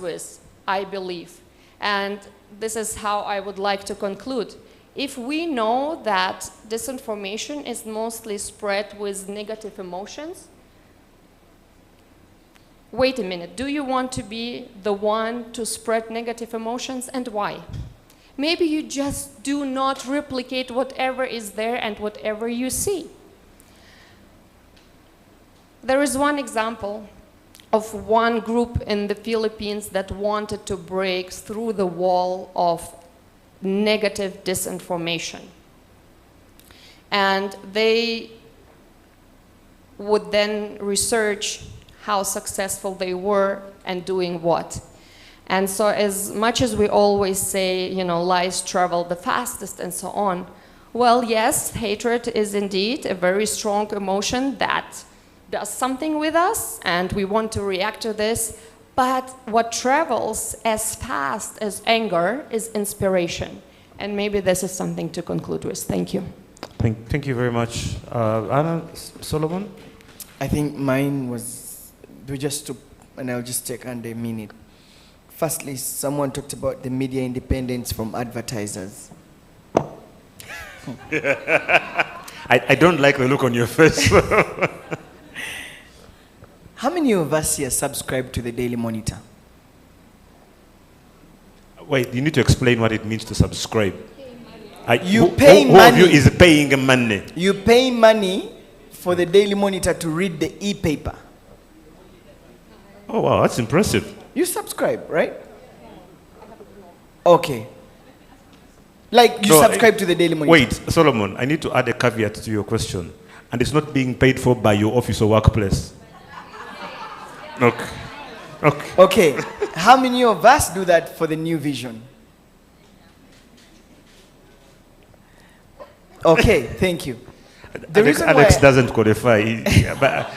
with, I believe. And this is how I would like to conclude. If we know that disinformation is mostly spread with negative emotions, wait a minute, do you want to be the one to spread negative emotions, and why? Maybe you just do not replicate whatever is there and whatever you see. There is one example of one group in the Philippines that wanted to break through the wall of negative disinformation. And they would then research how successful they were and doing what. And so as much as we always say, you know, lies travel the fastest and so on, well, yes, hatred is indeed a very strong emotion that does something with us, and we want to react to this, but what travels as fast as anger is inspiration. And maybe this is something to conclude with. Thank you. Thank you very much. Anna, Solomon? I think mine was, and I'll just take under a minute. Firstly, someone talked about the media independence from advertisers. I don't like the look on your face. How many of us here subscribe to the Daily Monitor? Wait, you need to explain what it means to subscribe. You pay who money. of you is paying money? You pay money for the Daily Monitor to read the e-paper. Oh, wow, that's impressive. You subscribe, right? Okay. Like you No, subscribe to the Daily Monitor. Wait, Solomon, I need to add a caveat to your question. And it's not being paid for by your office or workplace. Okay. Okay. Okay. How many of us do that for the New Vision? Okay, thank you. The reason Alex why doesn't qualify.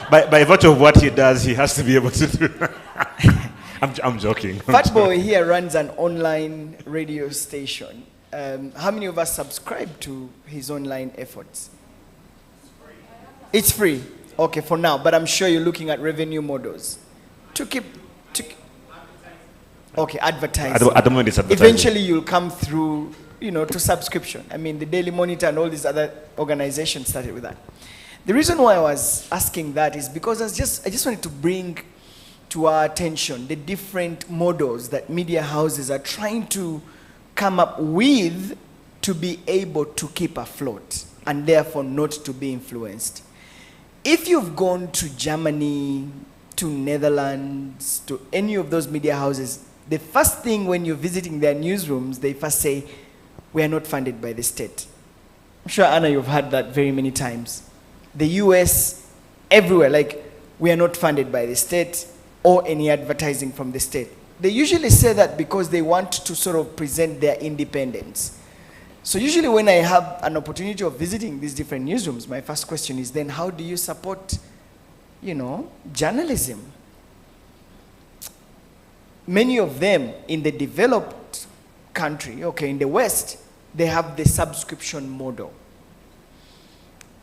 By virtue of what he does, he has to be able to do. I'm joking. Fat Boy here runs an online radio station. How many of us subscribe to his online efforts? It's free. Okay, for now, but I'm sure you're looking at revenue models to keep. Okay, advertising. At the moment, it's advertising. Eventually, you'll come through, you know, to subscription. I mean, the Daily Monitor and all these other organizations started with that. The reason why I was asking that is because I just wanted to bring to our attention the different models that media houses are trying to come up with to be able to keep afloat and therefore not to be influenced. If you've gone to Germany, to Netherlands, to any of those media houses, the first thing when you're visiting their newsrooms, they first say, we are not funded by the state. I'm sure, Anna, you've heard that very many times. The US, everywhere, like, we are not funded by the state or any advertising from the state. They usually say that because they want to sort of present their independence. So usually when I have an opportunity of visiting these different newsrooms, my first question is then, how do you support, you know, journalism? Many of them in the developed country, okay, in the West, they have the subscription model.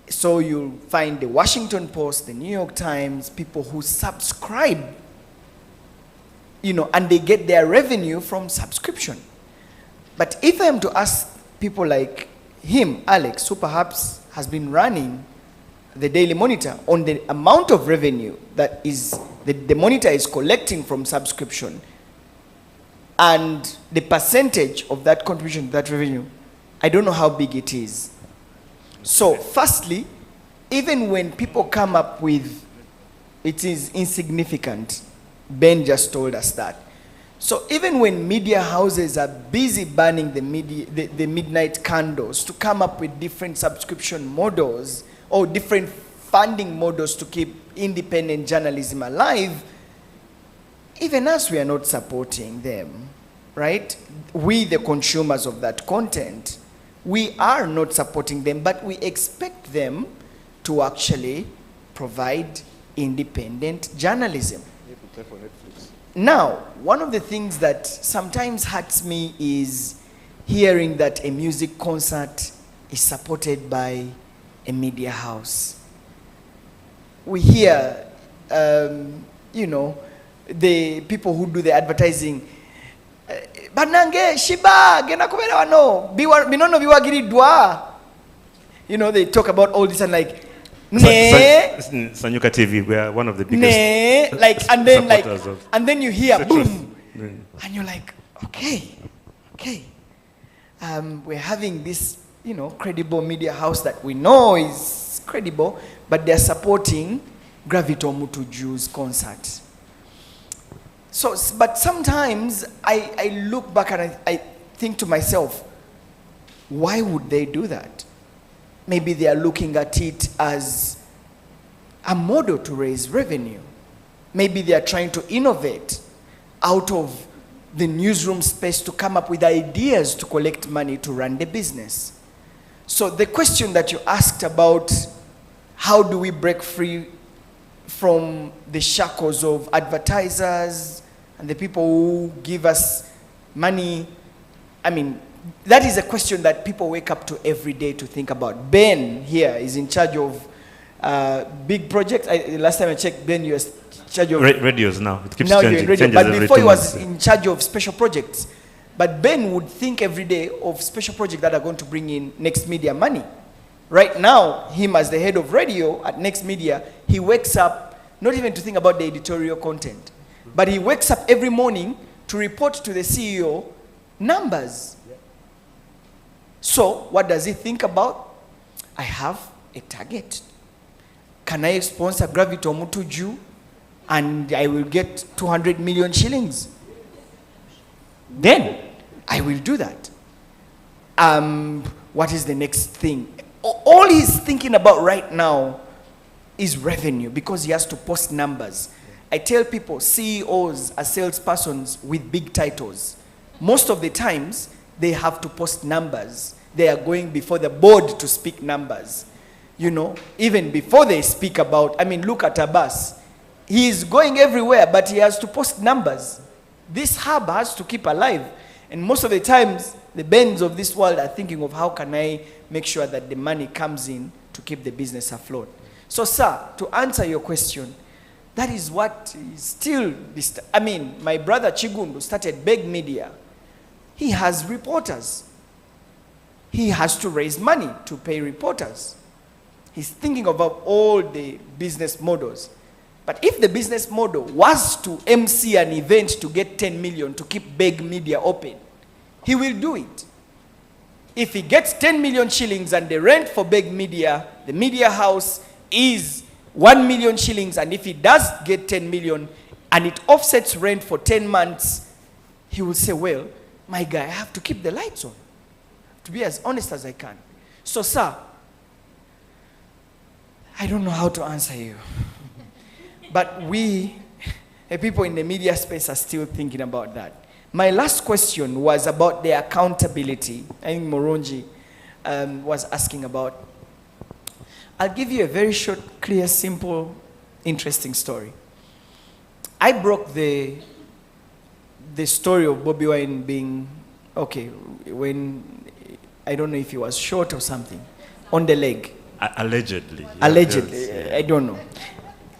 So you'll find the Washington Post, the New York Times, people who subscribe, you know, and they get their revenue from subscription. But if I am to ask people like him, Alex, who perhaps has been running the Daily Monitor on the amount of revenue that is the Monitor is collecting from subscription and the percentage of that contribution to that revenue, I don't know how big it is. So firstly, even when people come up with it is insignificant, Ben just told us that. So even when media houses are busy burning the midnight candles to come up with different subscription models or different funding models to keep independent journalism alive, even us, we are not supporting them, right? We, the consumers of that content, we are not supporting them, but we expect them to actually provide independent journalism. Now, one of the things that sometimes hurts me is hearing that a music concert is supported by a media house. We hear, you know, the people who do the advertising. Banange, Shiba, gena kubera wano, binono biwagiridwa. You know, they talk about all this and like, Sanyuka TV, we are one of the biggest supporters and then you hear citrus. boom, and you're like, okay, we're having this, you know, credible media house that we know is credible, but they're supporting Gravito Mutuju's concert. So, but sometimes I look back and I think to myself, why would they do that? Maybe they are looking at it as a model to raise revenue. Maybe they are trying to innovate out of the newsroom space to come up with ideas to collect money to run the business. So the question that you asked about how do we break free from the shackles of advertisers and the people who give us money, I mean, that is a question that people wake up to every day to think about. Ben here is in charge of big projects. Last time I checked, Ben, you were in charge of radios now. It keeps now changing. You're in radio, Changes but every before 2 he was months. in charge of special projects. But Ben would think every day of special projects that are going to bring in Next Media money. Right now, him as the head of radio at Next Media, he wakes up not even to think about the editorial content, but he wakes up every morning to report to the CEO numbers. So, what does he think about? I have a target. Can I sponsor Gravito Mutuju and I will get 200 million shillings? Then I will do that. What is the next thing? All he's thinking about right now is revenue because he has to post numbers. I tell people CEOs are salespersons with big titles. Most of the times, they have to post numbers. They are going before the board to speak numbers. You know, even before they speak about, I mean, look at Abbas. He is going everywhere, but he has to post numbers. This hub has to keep alive. And most of the times, the Bens of this world are thinking of how can I make sure that the money comes in to keep the business afloat. So, sir, to answer your question, that is what is still, I mean, my brother Chigundu started Beg Media. He has reporters. He has to raise money to pay reporters. He's thinking about all the business models. But if the business model was to MC an event to get 10 million to keep Beg Media open, he will do it. If he gets 10 million shillings and the rent for Beg Media, the media house is 1 million shillings, and if he does get 10 million and it offsets rent for 10 months, he will say, well, my guy, I have to keep the lights on. To be as honest as I can. So, sir, I don't know how to answer you. But we, people in the media space, are still thinking about that. My last question was about the accountability. I think Moronji was asking about. I'll give you a very short, clear, simple, interesting story. I broke the story of Bobi Wine being, okay, when, I don't know if he was shot or something, on the leg. Allegedly. Allegedly, Yes. I don't know.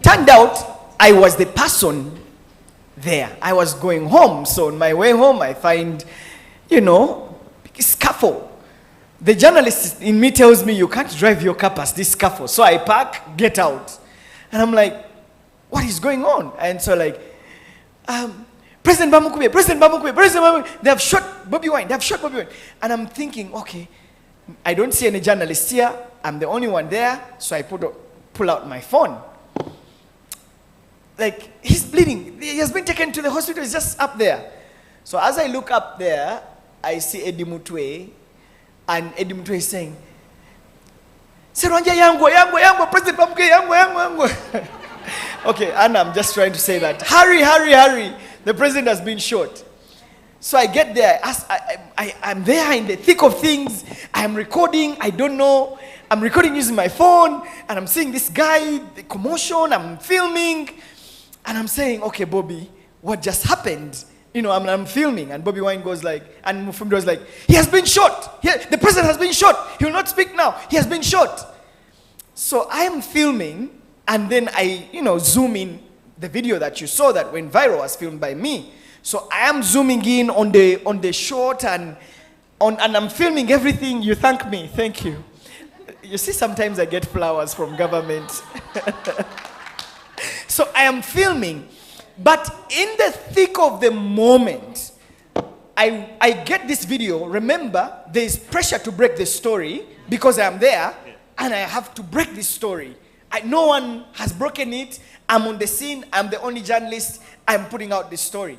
Turned out, I was the person there. I was going home, so on my way home, I find, you know, scaffold. The journalist in me tells me, you can't drive your car past this scaffold. So I park, get out. And I'm like, what is going on? And so like, President Bamukube, they have shot Bobi Wine, And I'm thinking, okay, I don't see any journalists here. I'm the only one there. So I pull out my phone. Like, he's bleeding. He has been taken to the hospital. He's just up there. So as I look up there, I see Eddie Mutwe. And Eddie Mutwe is saying, Serwanja yangu, President Bamukube, yangu. Okay, and I'm just trying to say that. Hurry. The president has been shot. So I get there. I'm there in the thick of things. I'm recording. I don't know. I'm recording using my phone. And I'm seeing this guy, the commotion. I'm filming. And I'm saying, okay, Bobby, what just happened? You know, I'm filming. And Bobi Wine goes like, and Mufumbi was like, he has been shot. The president has been shot. He will not speak now. He has been shot. So I am filming. And then I, zoom in the video that you saw that went viral was filmed by me. So I am zooming in on the shot and I'm filming everything. You thank me. Thank you. You see, sometimes I get flowers from government. So I am filming. But in the thick of the moment, I get this video. Remember, there is pressure to break the story because I am there and I have to break this story. No one has broken it. I'm on the scene. I'm the only journalist. I'm putting out this story.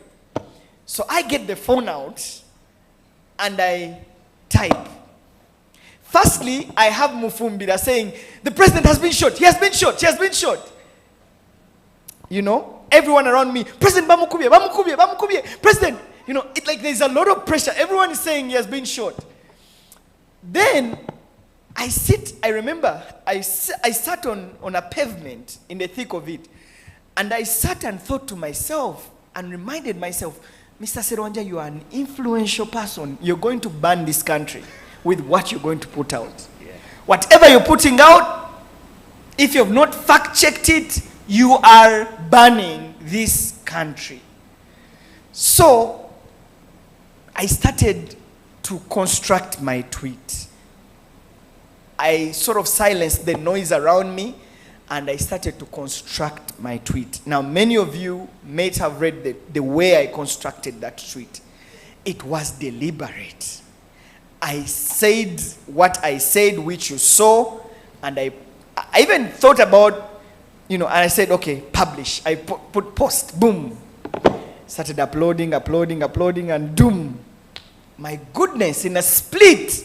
So I get the phone out and I type. Firstly, I have Mufumbira saying, the president has been shot. He has been shot. He has been shot. You know, everyone around me, President Bamukubye, Bamukubye, Bamukubye, President. You know, it's like there's a lot of pressure. Everyone is saying he has been shot. Then I remember, I sat on a pavement in the thick of it. And I sat and thought to myself and reminded myself, Mr. Serwanja, you are an influential person. You're going to burn this country with what you're going to put out. Yeah. Whatever you're putting out, if you have not fact-checked it, you are burning this country. So I started to construct my tweet. I sort of silenced the noise around me and I started to construct my tweet. Now, many of you may have read the way I constructed that tweet. It was deliberate. I said what I said, which you saw, and I even thought about, you know, and I said, okay, publish. I put post, boom. Started uploading, and boom. My goodness, in a split,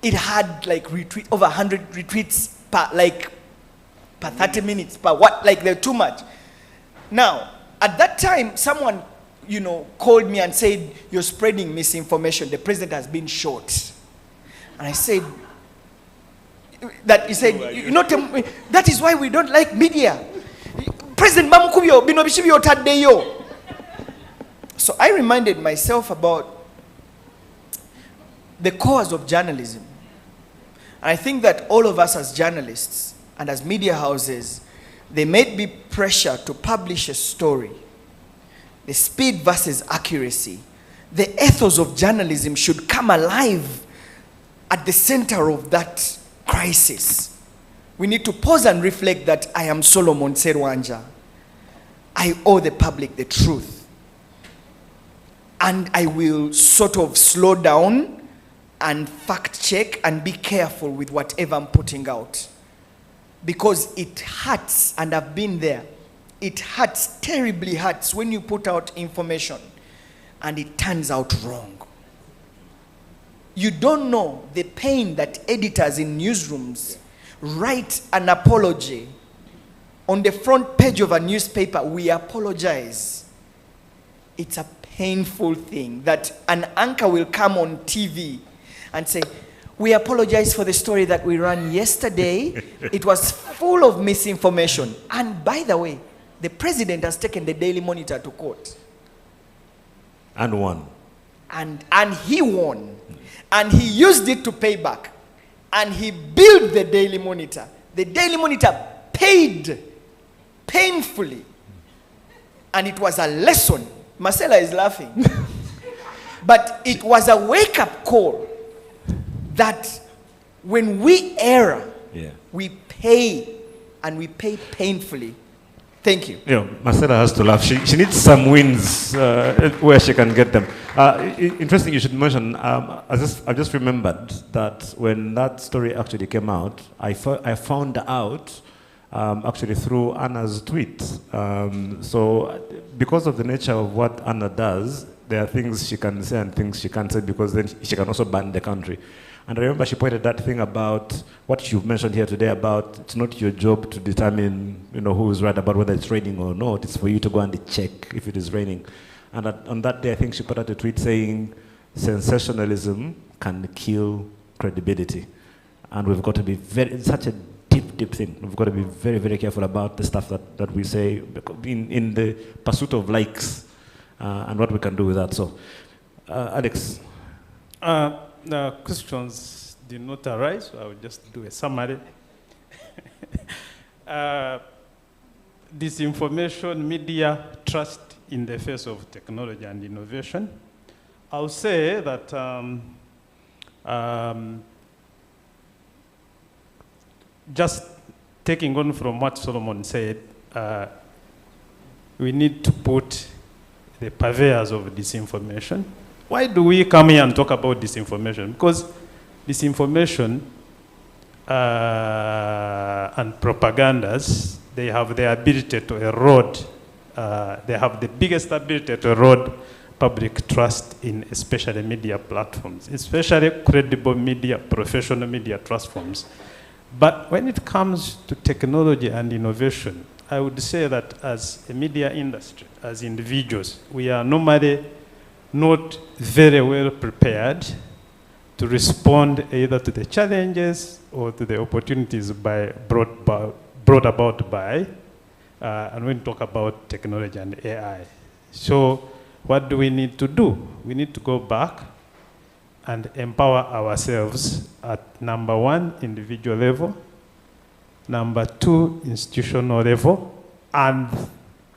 it had like over 100 retweets per 30 minutes, per what, like they're too much. Now, at that time, someone, you know, called me and said, you're spreading misinformation. The president has been shot. And I said, he said, you know, that is why we don't like media. President Bamukubyo, Binobishibyo Tadeyo. So I reminded myself about the cause of journalism. And I think that all of us as journalists and as media houses, there may be pressure to publish a story. The speed versus accuracy. The ethos of journalism should come alive at the center of that crisis. We need to pause and reflect that I am Solomon Serwanja. I owe the public the truth. And I will sort of slow down and fact check and be careful with whatever I'm putting out. Because it hurts, and I've been there. It hurts, terribly hurts, when you put out information and it turns out wrong. You don't know the pain that editors in newsrooms write an apology on the front page of a newspaper. We apologize. It's a painful thing that an anchor will come on TV and say, we apologize for the story that we ran yesterday. It was full of misinformation. And by the way, the president has taken the Daily Monitor to court. And won. And he won. And he used it to pay back. And he built the Daily Monitor. The Daily Monitor paid painfully. And it was a lesson. Marcella is laughing. But it was a wake-up call that when we err, we pay, and we pay painfully. Thank you. Yeah, Marcella has to laugh. She needs some wins where she can get them. Interesting you should mention, I just remembered that when that story actually came out, I found out actually through Anna's tweet. So because of the nature of what Anna does, there are things she can say and things she can't say, because then she can also ban the country. And I remember she pointed that thing about what you've mentioned here today about it's not your job to determine, you know, who is right about whether it's raining or not. It's for you to go and check if it is raining. And on that day, I think she put out a tweet saying sensationalism can kill credibility. And we've got to be it's such a deep thing. We've got to be very, very careful about the stuff that we say in the pursuit of likes and what we can do with that. So, Alex. The questions did not arise, so I will just do a summary. disinformation, media trust in the face of technology and innovation. I'll say that just taking on from what Solomon said, we need to put the purveyors of disinformation. Why do we come here and talk about disinformation? Because disinformation and propagandas, they have the ability to erode, they have the biggest ability to erode public trust in especially media platforms, especially credible media, professional media platforms. But when it comes to technology and innovation, I would say that as a media industry, as individuals, we are normally not very well prepared to respond either to the challenges or to the opportunities brought about by, and when we talk about technology and AI. So what do we need to do? We need to go back and empower ourselves at number one, individual level, number two, institutional level, and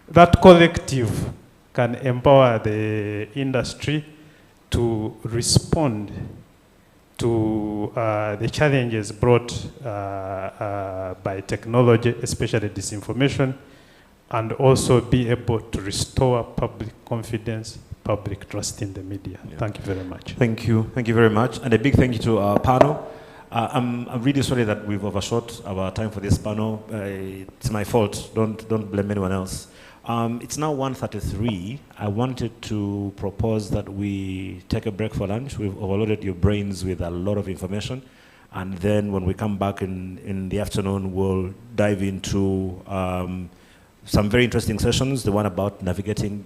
that collective can empower the industry to respond to the challenges brought by technology, especially disinformation, and also be able to restore public confidence, public trust in the media. Yeah. Thank you very much. Thank you. Thank you very much. And a big thank you to our panel. I'm really sorry that we've overshot our time for this panel. It's my fault. Don't blame anyone else. It's now 1:33. I wanted to propose that we take a break for lunch. We've overloaded your brains with a lot of information. And then when we come back in the afternoon, we'll dive into some very interesting sessions, the one about navigating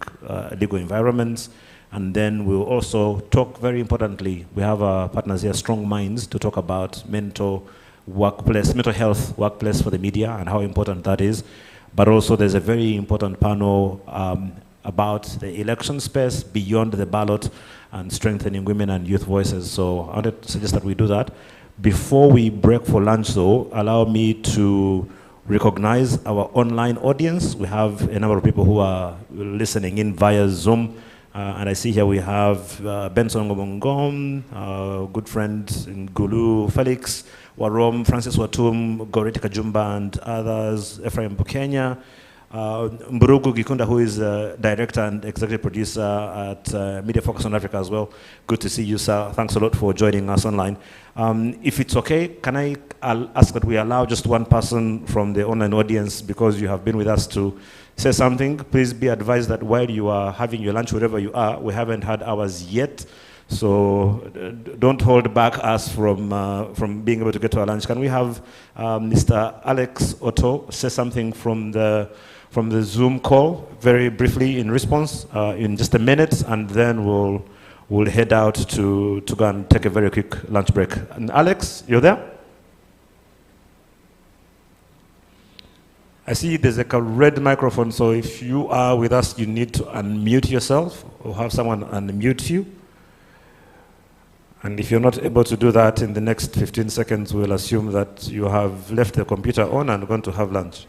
legal environments. And then we'll also talk, very importantly, we have our partners here, Strong Minds, to talk about mental health workplace for the media and how important that is. But also there's a very important panel about the election space beyond the ballot and strengthening women and youth voices. So I wanted to suggest that we do that. Before we break for lunch though, allow me to recognize our online audience. We have a number of people who are listening in via Zoom. And I see here we have Benson Ngomongom, our good friend Ngulu Felix, Warom, Francis Watum, Goreti Kajumba, and others, Ephraim Bukenya, Mburugu Gikunda, who is director and executive producer at Media Focus on Africa as well. Good to see you, sir. Thanks a lot for joining us online. If it's okay, I'll ask that we allow just one person from the online audience, because you have been with us, to say something. Please be advised that while you are having your lunch, wherever you are, we haven't had ours yet. So don't hold back us from being able to get to our lunch. Can we have Mr. Alex Otto say something from the Zoom call, very briefly in response, in just a minute, and then we'll head out to go and take a very quick lunch break. And Alex, you're there? I see there's like a red microphone, so if you are with us, you need to unmute yourself or have someone unmute you. And if you're not able to do that in the next 15 seconds, we'll assume that you have left the computer on and going to have lunch.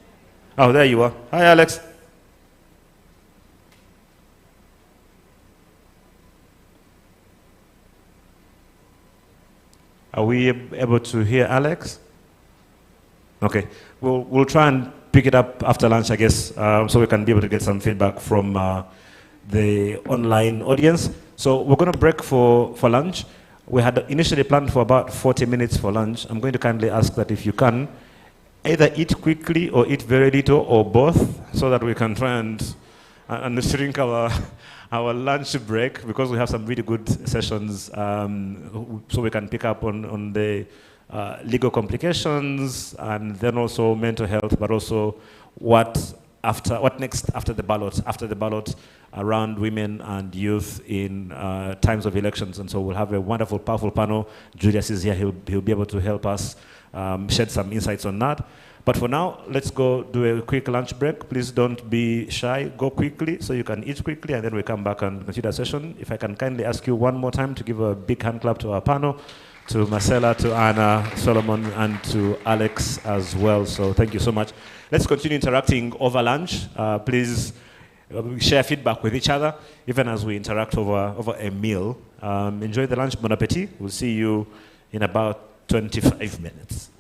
Oh, there you are. Hi, Alex. Are we able to hear Alex? Okay, we'll try and pick it up after lunch, I guess, so we can be able to get some feedback from the online audience. So we're going to break for lunch. We had initially planned for about 40 minutes for lunch. I'm going to kindly ask that if you can, either eat quickly or eat very little or both, so that we can try and shrink our lunch break, because we have some really good sessions, so we can pick up on the legal complications, and then also mental health, but also what next after the ballot around women and youth in times of elections. And so we'll have a wonderful, powerful panel. Julius is here. He'll be able to help us shed some insights on that. But for now, let's go do a quick lunch break. Please don't be shy. Go quickly so you can eat quickly, and then we come back and continue the session. If I can kindly ask you one more time to give a big hand clap to our panel. to Marcella, to Anna, Solomon, and to Alex as well. So thank you so much. Let's continue interacting over lunch. Please share feedback with each other, even as we interact over a meal. Enjoy the lunch. Bon appetit. We'll see you in about 25 minutes.